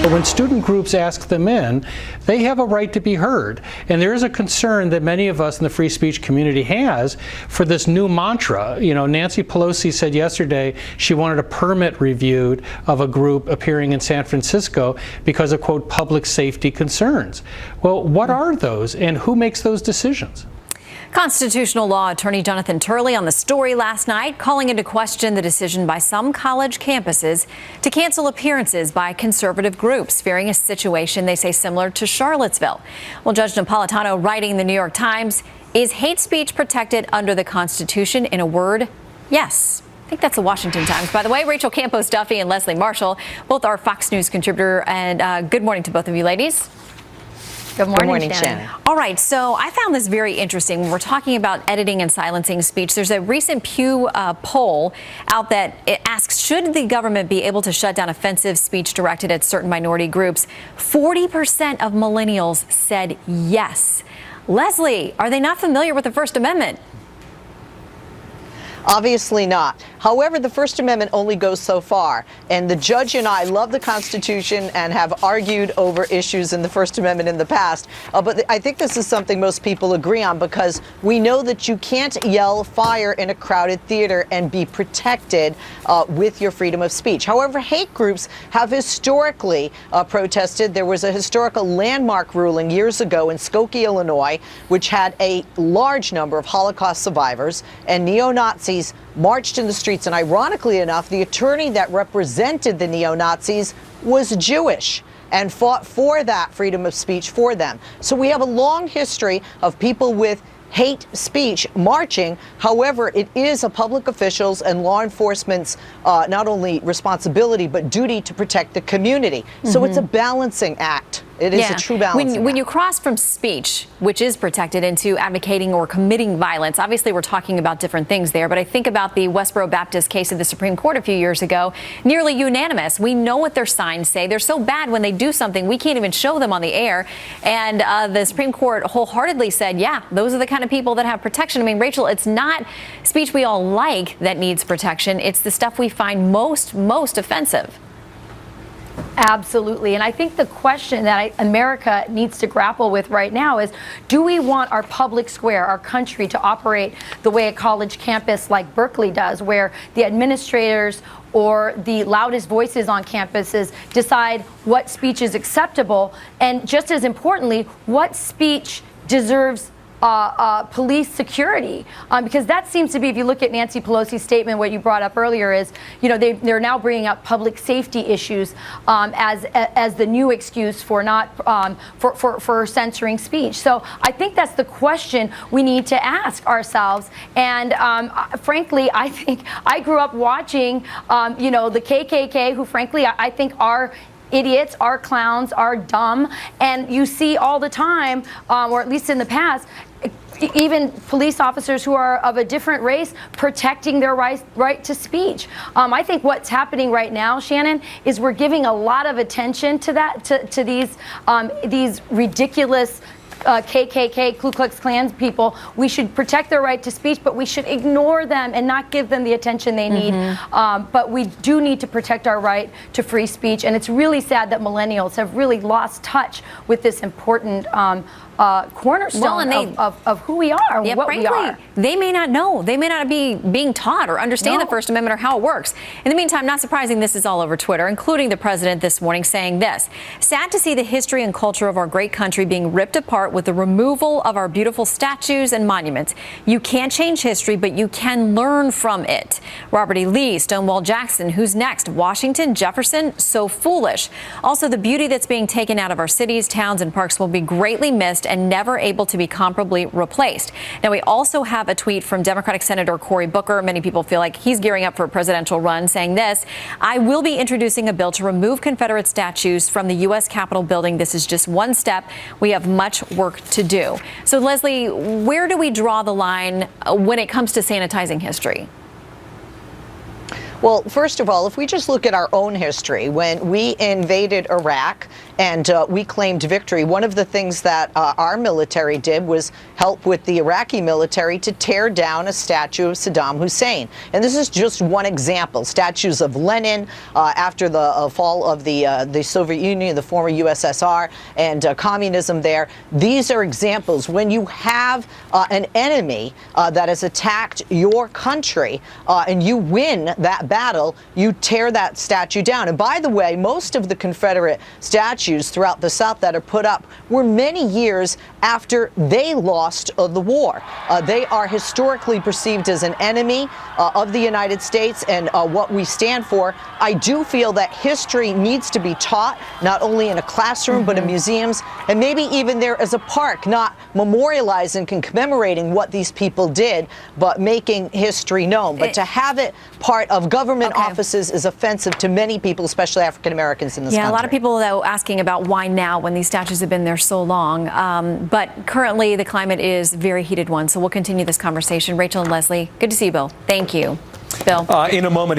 But when student groups ask them in, they have a right to be heard. And there is a concern that many of us in the free speech community has for this new mantra. You know, Nancy Pelosi said yesterday she wanted a permit reviewed of a group appearing in San Francisco because of, quote, public safety concerns. Well, what are those, and who makes those decisions? Constitutional law attorney Jonathan Turley on the story last night, calling into question the decision by some college campuses to cancel appearances by conservative groups, fearing a situation they say similar to Charlottesville. Well, Judge Napolitano writing in the New York Times, is hate speech protected under the Constitution? In a word, yes. I think that's the Washington Times. By the way, Rachel Campos-Duffy and Leslie Marshall, both are Fox News contributor, and good morning to both of you ladies. Good morning, Shannon. All right, so I found this very interesting. When we're talking about editing and silencing speech, there's a recent Pew poll out that it asks, should the government be able to shut down offensive speech directed at certain minority groups? 40% of millennials said yes. Leslie, are they not familiar with the First Amendment? Obviously not. However, the First Amendment only goes so far. And the judge and I love the Constitution and have argued over issues in the First Amendment in the past. But I think this is something most people agree on, because we know that you can't yell fire in a crowded theater and be protected with your freedom of speech. However, hate groups have historically protested. There was a historical landmark ruling years ago in Skokie, Illinois, which had a large number of Holocaust survivors, and neo-Nazis marched in the streets. And ironically enough, the attorney that represented the neo-Nazis was Jewish and fought for that freedom of speech for them. So we have a long history of people with hate speech marching. However, it is a public officials and law enforcement's not only responsibility but duty to protect the community. So it's a balancing act. It is a true balancing act. When you cross from speech, which is protected, into advocating or committing violence, obviously we're talking about different things there. But I think about the Westboro Baptist case of the Supreme Court a few years ago, nearly unanimous. We know what their signs say. They're so bad when they do something, we can't even show them on the air. And the Supreme Court wholeheartedly said, yeah, those are the kind of people that have protection. I mean, Rachel, it's not speech we all like that needs protection. It's the stuff we find most offensive. Absolutely. And I think the question that America needs to grapple with right now is, do we want our public square, our country, to operate the way a college campus like Berkeley does, where the administrators or the loudest voices on campuses decide what speech is acceptable, and just as importantly, what speech deserves police security, because that seems to be, if you look at Nancy Pelosi's statement, what you brought up earlier is, you know, they're now bringing up public safety issues as the new excuse for not for censoring speech. So I think that's the question we need to ask ourselves. And frankly, I think I grew up watching, you know, the KKK, who frankly I think are idiots, are clowns, are dumb, and you see all the time, or at least in the past, even police officers who are of a different race protecting their right to speech. I think what's happening right now, Shannon, is we're giving a lot of attention to that, to these ridiculous KKK, Ku Klux Klan people. We should protect their right to speech, but we should ignore them and not give them the attention they need. But we do need to protect our right to free speech. And it's really sad that millennials have really lost touch with this important cornerstone of who we are, what frankly, we are. They may not know. They may not be being taught or understand the First Amendment or how it works. In the meantime, not surprising, this is all over Twitter, including the president this morning saying this: sad to see the history and culture of our great country being ripped apart with the removal of our beautiful statues and monuments. You can't change history, but you can learn from it. Robert E. Lee, Stonewall Jackson, who's next? Washington, Jefferson, so foolish. Also, the beauty that's being taken out of our cities, towns, and parks will be greatly missed and never able to be comparably replaced. Now, we also have a tweet from Democratic Senator Cory Booker. Many people feel like he's gearing up for a presidential run, saying this: I will be introducing a bill to remove Confederate statues from the U.S. Capitol building. This is just one step. We have much work to do. So, Leslie, where do we draw the line when it comes to sanitizing history? Well, first of all, if we just look at our own history, when we invaded Iraq and we claimed victory, one of the things that our military did was help with the Iraqi military to tear down a statue of Saddam Hussein. And this is just one example. Statues of Lenin after the fall of the Soviet Union, the former USSR, and communism there. These are examples. When you have an enemy that has attacked your country and you win that battle, you tear that statue down. And by the way, most of the Confederate statues throughout the South that are put up were many years after they lost the war. They are historically perceived as an enemy of the United States and what we stand for. I do feel that history needs to be taught, not only in a classroom, but in museums, and maybe even there as a park, not memorializing and commemorating what these people did, but making history known. But to have it part of government offices is offensive to many people, especially African Americans in this country. Yeah, a lot of people, though, asking about why now when these statues have been there so long. But currently, the climate is a very heated one. So we'll continue this conversation. Rachel and Leslie, good to see you both. Thank you. Bill. In a moment.